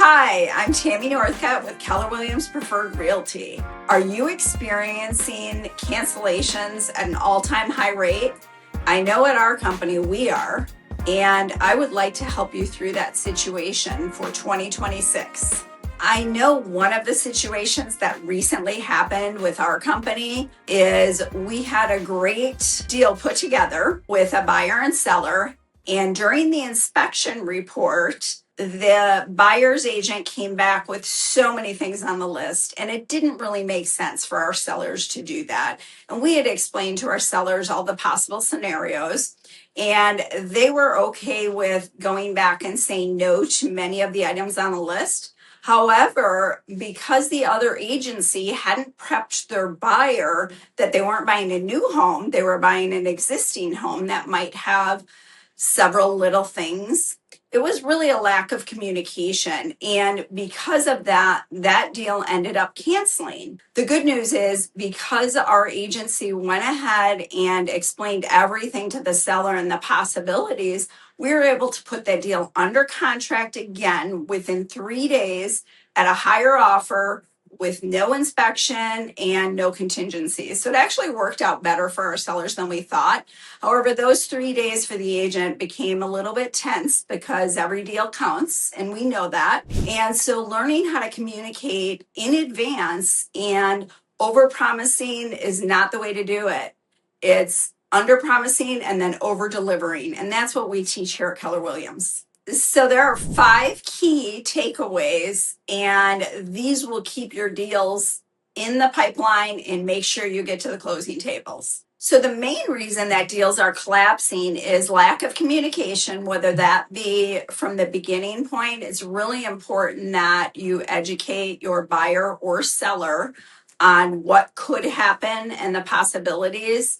Hi, I'm Tammy Northcutt with Keller Preferred Realty. Are you experiencing cancellations at an all-time high rate? I know at our company we are, and I would like to help you through that situation for 2026. I know one of the situations that recently happened with our company is we had a great deal put together with a buyer and seller, and during the inspection report, the buyer's agent came back with so many things on the list, and it didn't really make sense for our sellers to do that. And we had explained to our sellers all the possible scenarios, and they were okay with going back and saying no to many of the items on the list. However, because the other agency hadn't prepped their buyer that they weren't buying a new home, they were buying an existing home that might have several little things. It was really a lack of communication. And because of that, that deal ended up canceling. The good news is because our agency went ahead and explained everything to the seller and the possibilities, we were able to put that deal under contract again within 3 days at a higher offer with no inspection and no contingencies. So it actually worked out better for our sellers than we thought. However, those 3 days for the agent became a little bit tense because every deal counts, and we know that. And so learning how to communicate in advance and over-promising is not the way to do it. It's under-promising and then over-delivering. And that's what we teach here at Keller Williams. So there are 5 key takeaways, and these will keep your deals in the pipeline and make sure you get to the closing tables. So the main reason that deals are collapsing is lack of communication, whether that be from the beginning point. It's really important that you educate your buyer or seller on what could happen and the possibilities.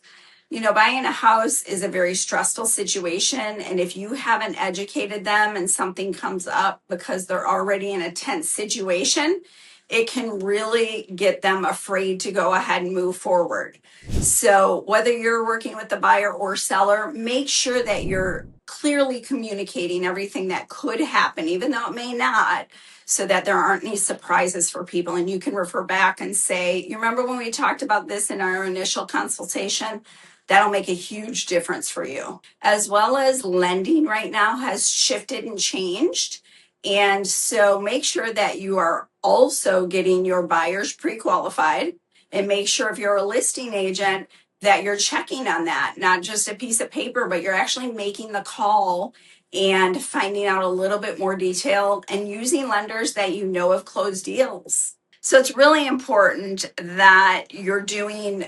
You know, buying a house is a very stressful situation. And if you haven't educated them and something comes up because they're already in a tense situation, it can really get them afraid to go ahead and move forward. So whether you're working with the buyer or seller, make sure that you're clearly communicating everything that could happen, even though it may not, so that there aren't any surprises for people. And you can refer back and say, you remember when we talked about this in our initial consultation? That'll make a huge difference for you. As well as lending right now has shifted and changed. And so make sure that you are also getting your buyers pre-qualified, and make sure if you're a listing agent that you're checking on that, not just a piece of paper, but you're actually making the call and finding out a little bit more detail and using lenders that you know have closed deals. So it's really important that you're doing,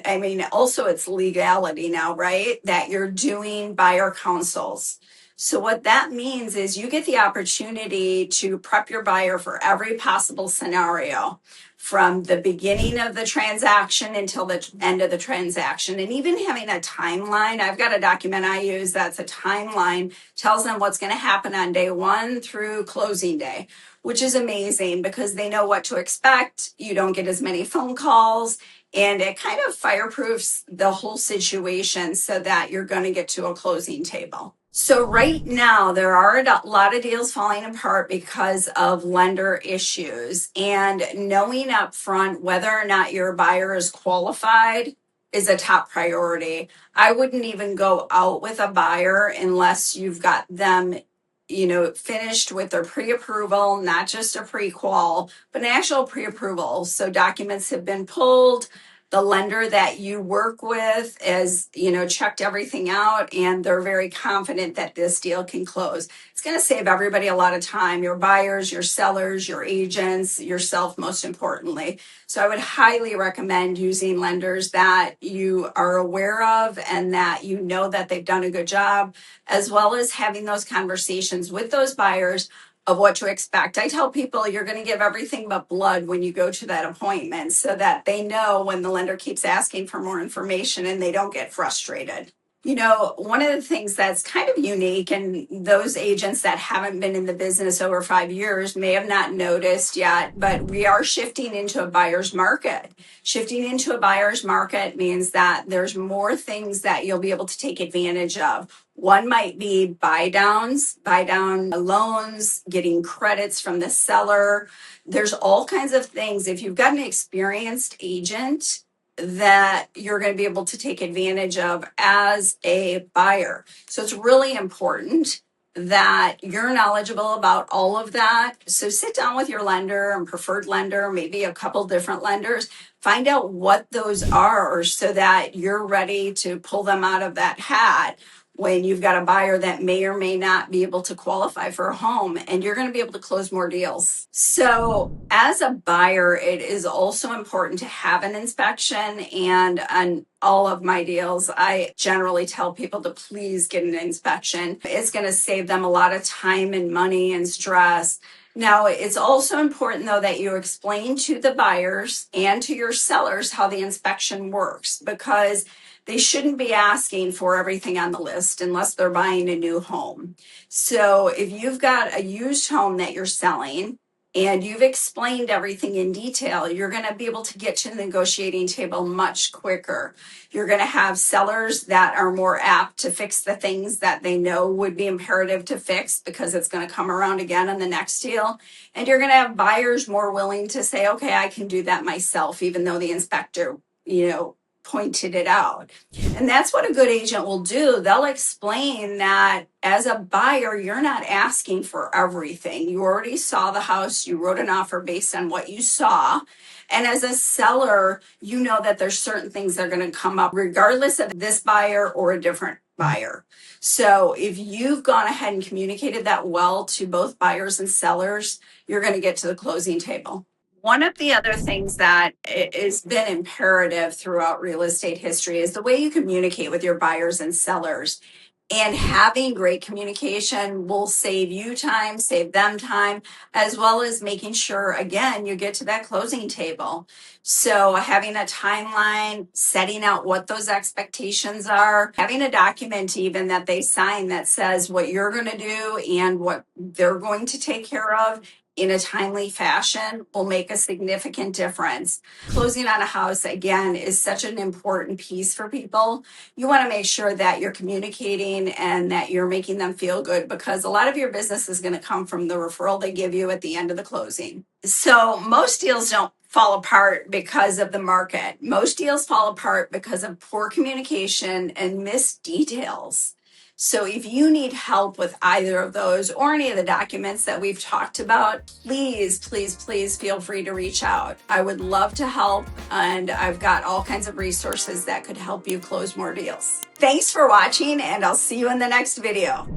also it's legality now, right? That you're doing buyer counsels. So what that means is you get the opportunity to prep your buyer for every possible scenario, from the beginning of the transaction until the end of the transaction, and even having a timeline. I've got a document I use that's a timeline, tells them what's going to happen on day 1 through closing day, which is amazing because they know what to expect. You don't get as many phone calls, and it kind of fireproofs the whole situation so that you're going to get to a closing table. So right now, there are a lot of deals falling apart because of lender issues, and knowing up front whether or not your buyer is qualified is a top priority. I wouldn't even go out with a buyer unless you've got them finished with their pre-approval, not just a pre-qual, but an actual pre-approval. So documents have been pulled. The lender that you work with has, checked everything out, and they're very confident that this deal can close. It's going to save everybody a lot of time, your buyers, your sellers, your agents, yourself, most importantly. So I would highly recommend using lenders that you are aware of and that you know that they've done a good job, as well as having those conversations with those buyers of what to expect. I tell people you're going to give everything but blood when you go to that appointment so that they know when the lender keeps asking for more information and they don't get frustrated. One of the things that's kind of unique, and those agents that haven't been in the business over 5 years may have not noticed yet, but we are shifting into a buyer's market. Shifting into a buyer's market means that there's more things that you'll be able to take advantage of. One might be buy down loans, getting credits from the seller. There's all kinds of things. If you've got an experienced agent, that you're going to be able to take advantage of as a buyer. So it's really important that you're knowledgeable about all of that. So sit down with your lender and preferred lender, maybe a couple different lenders, find out what those are so that you're ready to pull them out of that hat when you've got a buyer that may or may not be able to qualify for a home, and you're going to be able to close more deals. So as a buyer, it is also important to have an inspection, and on all of my deals, I generally tell people to please get an inspection. It's going to save them a lot of time and money and stress. Now, it's also important, though, that you explain to the buyers and to your sellers how the inspection works, because they shouldn't be asking for everything on the list unless they're buying a new home. So if you've got a used home that you're selling and you've explained everything in detail, you're going to be able to get to the negotiating table much quicker. You're going to have sellers that are more apt to fix the things that they know would be imperative to fix because it's going to come around again on the next deal. And you're going to have buyers more willing to say, okay, I can do that myself, even though the inspector, pointed it out. And that's what a good agent will do. They'll explain that as a buyer, you're not asking for everything. You already saw the house, you wrote an offer based on what you saw. And as a seller, you know that there's certain things that are going to come up regardless of this buyer or a different buyer. So if you've gone ahead and communicated that well to both buyers and sellers, you're going to get to the closing table. One of the other things that has been imperative throughout real estate history is the way you communicate with your buyers and sellers. And having great communication will save you time, save them time, as well as making sure, again, you get to that closing table. So having a timeline, setting out what those expectations are, having a document even that they sign that says what you're going to do and what they're going to take care of in a timely fashion will make a significant difference. Closing on a house, again, is such an important piece for people. You want to make sure that you're communicating and that you're making them feel good, because a lot of your business is going to come from the referral they give you at the end of the closing. So most deals don't fall apart because of the market. Most deals fall apart because of poor communication and missed details. So if you need help with either of those or any of the documents that we've talked about, please feel free to reach out. I would love to help, and I've got all kinds of resources that could help you close more deals. Thanks for watching, and I'll see you in the next video.